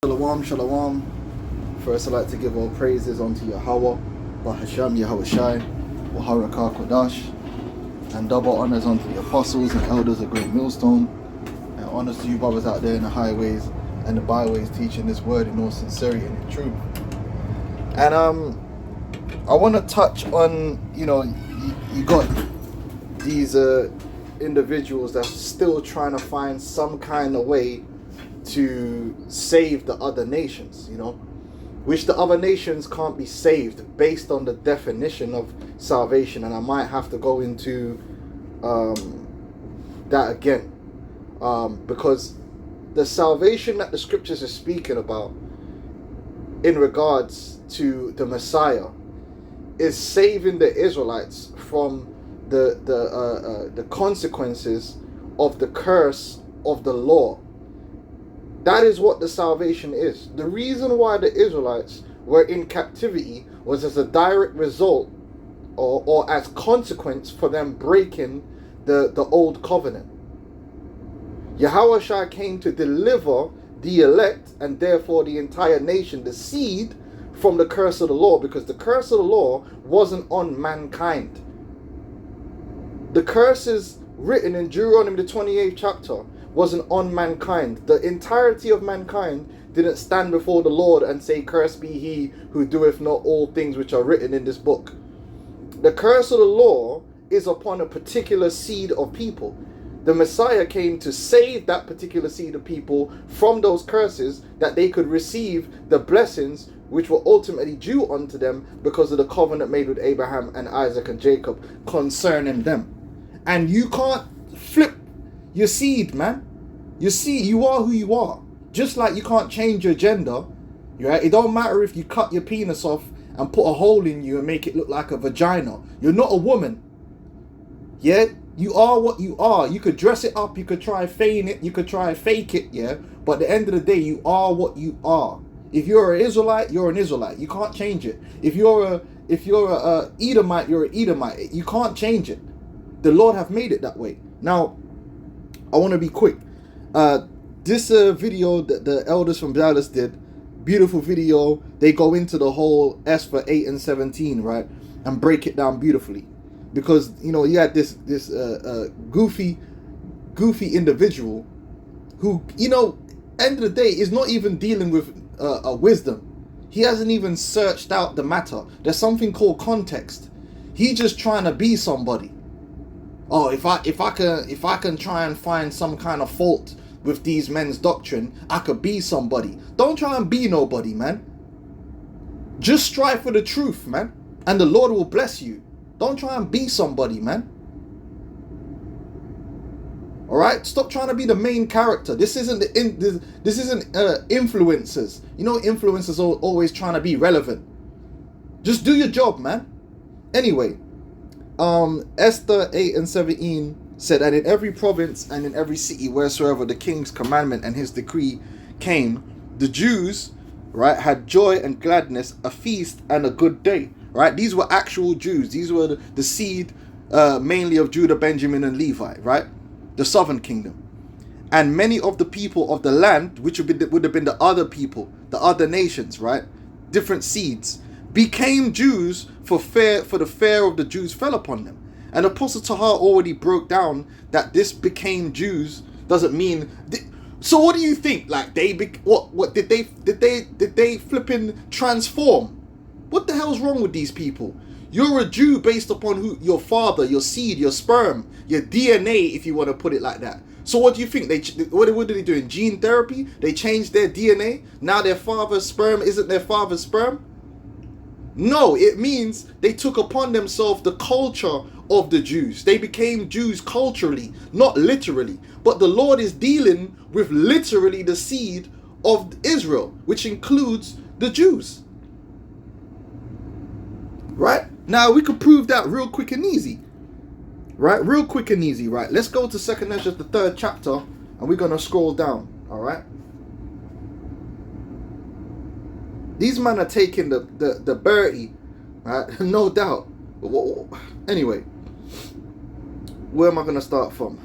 Shalom, shalom. First, I'd like to give all praises unto Yahweh, Bahasham Yahweh Shai, Waharakah Kodash, and double honors unto the apostles and elders of Great Millstone, and honors to you brothers out there in the highways and the byways teaching this word in all sincerity and in truth. And I want to touch on, you got these individuals that's still trying to find some kind of way to save the other nations, which the other nations can't be saved based on the definition of salvation. And I might have to go into that again, because the salvation that the scriptures are speaking about in regards to the Messiah is saving the Israelites from the consequences of the curse of the law. That is what the salvation is. The reason why the Israelites were in captivity was as a direct result or as consequence for them breaking the old covenant. Yahweh Shai came to deliver the elect and therefore the entire nation, the seed, from the curse of the law, because the curse of the law wasn't on mankind. The curses written in Deuteronomy the 28th chapter wasn't on mankind. The entirety of mankind didn't stand before the Lord and say, "Cursed be he who doeth not all things which are written in this book." The curse of the law is upon a particular seed of people. The Messiah came to save that particular seed of people from those curses, that they could receive the blessings which were ultimately due unto them because of the covenant made with Abraham and Isaac and Jacob concerning them. And you can't flip your seed, man. You see, you are who you are. Just like you can't change your gender, right? It don't matter if you cut your penis off and put a hole in you and make it look like a vagina. You're not a woman. Yeah? You are what you are. You could dress it up, you could try feign it, you could try fake it, yeah? But at the end of the day, you are what you are. If you're an Israelite, you're an Israelite. You can't change it. If you're a Edomite, you're an Edomite. You can't change it. The Lord have made it that way. Now, I want to be quick. This video that the elders from Dallas did, beautiful video. They go into the whole Esther 8 and 17, right, and break it down beautifully, because you had this goofy individual who, end of the day, is not even dealing with a wisdom. He hasn't even searched out the matter. There's something called context. He's just trying to be somebody. Oh, if I can try and find some kind of fault with these men's doctrine, I could be somebody. Don't try and be nobody, man. Just strive for the truth, man, and the Lord will bless you. Don't try and be somebody, man. All right, stop trying to be the main character. This isn't influencers. Influencers are always trying to be relevant. Just do your job, man. Anyway. Esther 8 and 17 said, "And in every province and in every city wheresoever the king's commandment and his decree came, the Jews, right, had joy and gladness, a feast and a good day." Right? These were actual Jews. These were the seed mainly of Judah, Benjamin, and Levi, right? The southern kingdom. And many of the people of the land, which would have been the other people, the other nations, right? Different seeds, became Jews for the fear of the Jews fell upon them. And Apostle Tahar already broke down that this became Jews doesn't mean. So what do you think? Like what did they flipping transform? What the hell's wrong with these people? You're a Jew based upon who your father, your seed, your sperm, your DNA, if you want to put it like that. So what do you think? What did they do in gene therapy? They changed their DNA. Now their father's sperm isn't their father's sperm. No, it means they took upon themselves the culture of the Jews. They became Jews culturally, not literally. But the Lord is dealing with literally the seed of Israel, which includes the Jews. Right? Now, we could prove that real quick and easy. Right? Real quick and easy, right? Let's go to 2nd Ezra, the 3rd chapter, and we're going to scroll down, all right? These men are taking the birdie, right? No doubt. Anyway, where am I going to start from?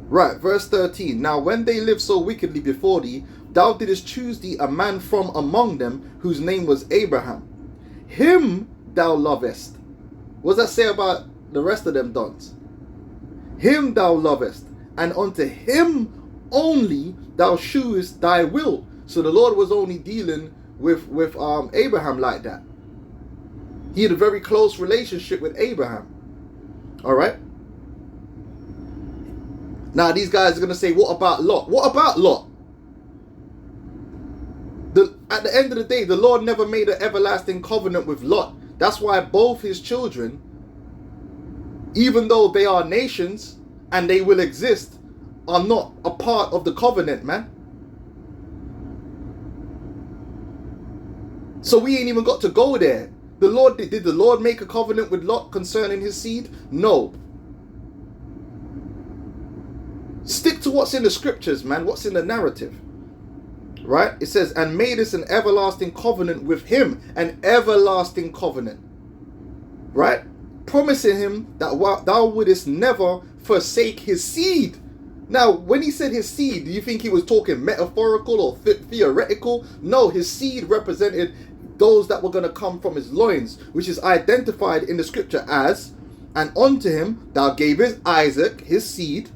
Right, verse 13. Now when they lived so wickedly before thee, thou didst choose thee a man from among them, whose name was Abraham. Him thou lovest. What does that say about the rest of them dons? Him thou lovest, and unto him only thou shewest thy will. So the Lord was only dealing with Abraham like that. He had a very close relationship with Abraham. All right. Now these guys are going to say, what about Lot? What about Lot? At the end of the day, the Lord never made an everlasting covenant with Lot. That's why both his children, even though they are nations and they will exist, are not a part of the covenant, man. So we ain't even got to go there. Did the Lord make a covenant with Lot concerning his seed? No. Stick to what's in the scriptures, man. What's in the narrative. Right? It says, and made us an everlasting covenant with him. An everlasting covenant. Right? Promising him that thou wouldest never forsake his seed. Now, when he said his seed, do you think he was talking metaphorical or theoretical? No, his seed represented those that were going to come from his loins, which is identified in the scripture as, and unto him thou gavest Isaac, his seed,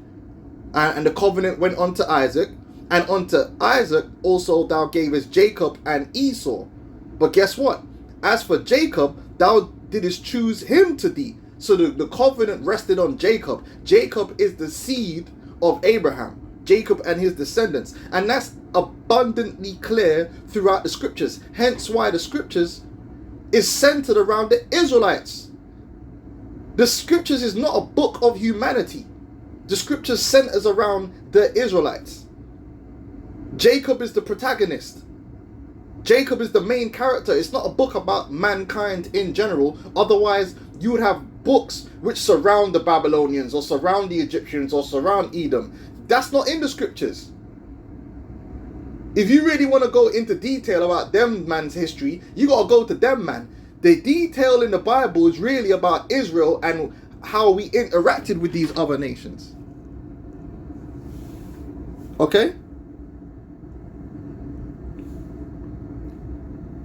and the covenant went unto Isaac, and unto Isaac also thou gavest Jacob and Esau. But guess what? As for Jacob, thou didst choose him to thee. So the covenant rested on Jacob. Jacob is the seed of Abraham. Jacob and his descendants. And that's abundantly clear throughout the scriptures. Hence why the scriptures is centered around the Israelites. The scriptures is not a book of humanity. The scriptures centers around the Israelites. Jacob is the protagonist. Jacob is the main character. It's not a book about mankind in general. Otherwise, you would have books which surround the Babylonians or surround the Egyptians or surround Edom. That's not in the scriptures. If you really want to go into detail about them man's history, you got to go to them man. The detail in the Bible is really about Israel and how we interacted with these other nations. Okay?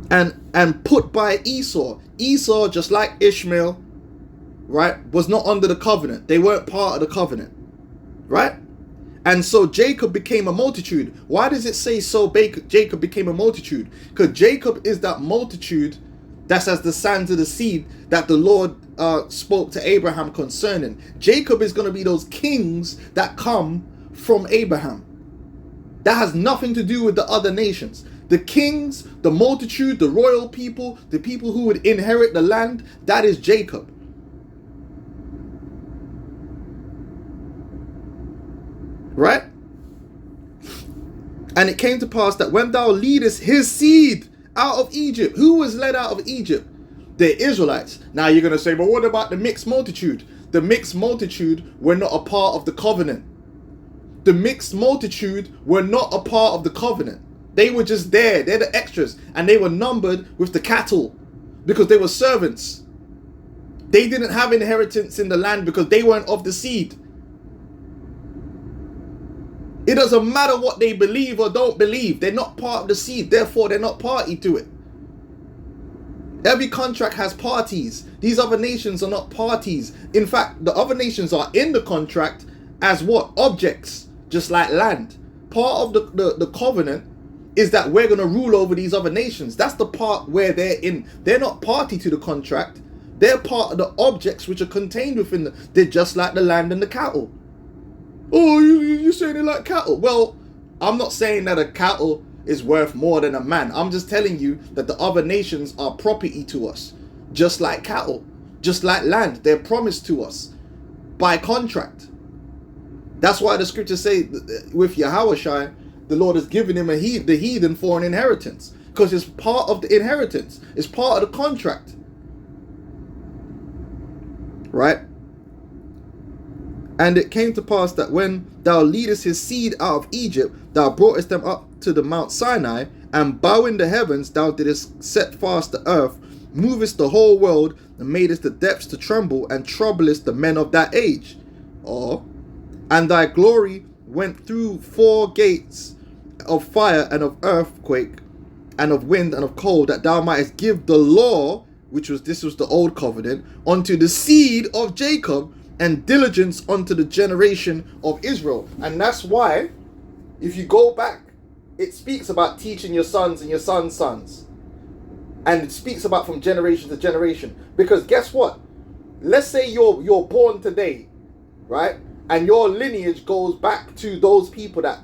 And put by Esau. Esau, just like Ishmael, right, was not under the covenant. They weren't part of the covenant. Right? And so Jacob became a multitude. Why does it say so Jacob became a multitude? Because Jacob is that multitude that's as the sands of the sea that the Lord spoke to Abraham concerning. Jacob is going to be those kings that come from Abraham. That has nothing to do with the other nations. The kings, the multitude, the royal people, the people who would inherit the land, that is Jacob. Right? And it came to pass that when thou leadest his seed out of Egypt, who was led out of Egypt? The Israelites. Now you're going to say, but what about the mixed multitude? The mixed multitude were not a part of the covenant. The mixed multitude were not a part of the covenant. They were just there. They're the extras. And they were numbered with the cattle because they were servants. They didn't have inheritance in the land because they weren't of the seed. It doesn't matter what they believe or don't believe. They're not part of the seed. Therefore, they're not party to it. Every contract has parties. These other nations are not parties. In fact, the other nations are in the contract as what? Objects, just like land. Part of the covenant is that we're going to rule over these other nations. That's the part where they're in. They're not party to the contract. They're part of the objects which are contained within they're just like the land and the cattle. Oh, you're saying they're like cattle. Well, I'm not saying that a cattle is worth more than a man. I'm just telling you that the other nations are property to us. Just like cattle. Just like land. They're promised to us by contract. That's why the scriptures say with Yahushua, the Lord has given him the heathen for an inheritance. Because it's part of the inheritance. It's part of the contract. Right? And it came to pass that when thou leadest his seed out of Egypt, thou broughtest them up to the Mount Sinai, and bowing the heavens, thou didst set fast the earth, movest the whole world, and madest the depths to tremble, and troublest the men of that age. Or And thy glory went through 4 gates of fire and of earthquake and of wind and of cold, that thou mightest give the law, this was the old covenant, unto the seed of Jacob, and diligence unto the generation of Israel. And that's why, if you go back, it speaks about teaching your sons and your sons' sons. And it speaks about from generation to generation. Because guess what? Let's say you're born today, right? And your lineage goes back to those people that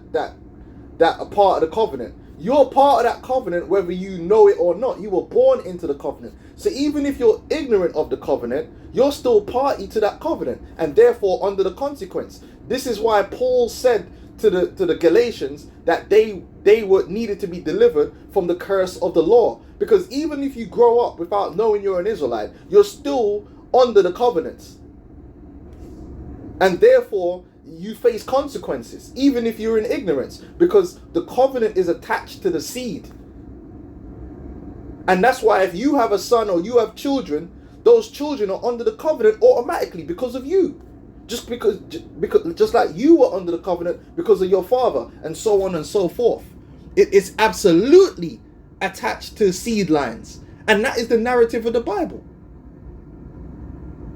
are part of the covenant. You're part of that covenant whether you know it or not. You were born into the covenant. So even if you're ignorant of the covenant, you're still party to that covenant, and therefore under the consequence. This is why Paul said to the Galatians that they needed to be delivered from the curse of the law. Because even if you grow up without knowing you're an Israelite, you're still under the covenants. And therefore, you face consequences, even if you're in ignorance, because the covenant is attached to the seed. And that's why if you have a son or you have children, those children are under the covenant automatically because of you. Just like you were under the covenant because of your father, and so on and so forth. It is absolutely attached to seed lines. And that is the narrative of the Bible.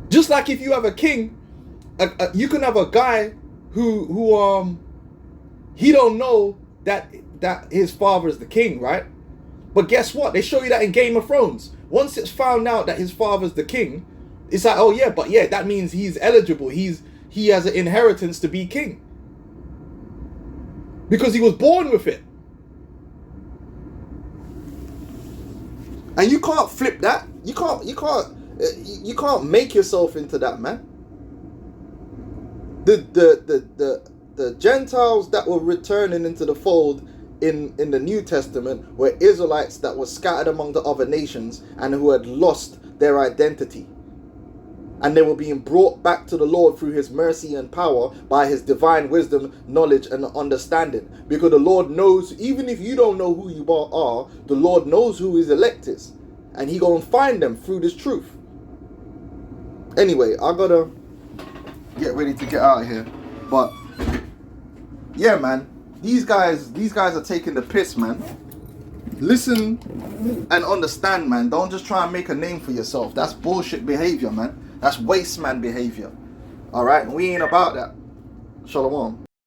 Just like if you have a king, you can have a guy who he don't know that his father is the king, right? But guess what? They show you that in Game of Thrones. Once it's found out that his father's the king, it's like, oh yeah, but yeah, that means he's eligible. He has an inheritance to be king. Because he was born with it. And you can't flip that. You can't make yourself into that, man. The Gentiles that were returning into the fold in the New Testament were Israelites that were scattered among the other nations and who had lost their identity. And they were being brought back to the Lord through his mercy and power by his divine wisdom, knowledge, and understanding. Because the Lord knows, even if you don't know who you are, the Lord knows who his elect is. And he gonna find them through this truth. Anyway, I gotta get ready to get out of here. But yeah, man, these guys are taking the piss, man. Listen and understand, man. Don't just try and make a name for yourself. That's bullshit behavior, man. That's waste man behavior. Alright? We ain't about that. Shalom.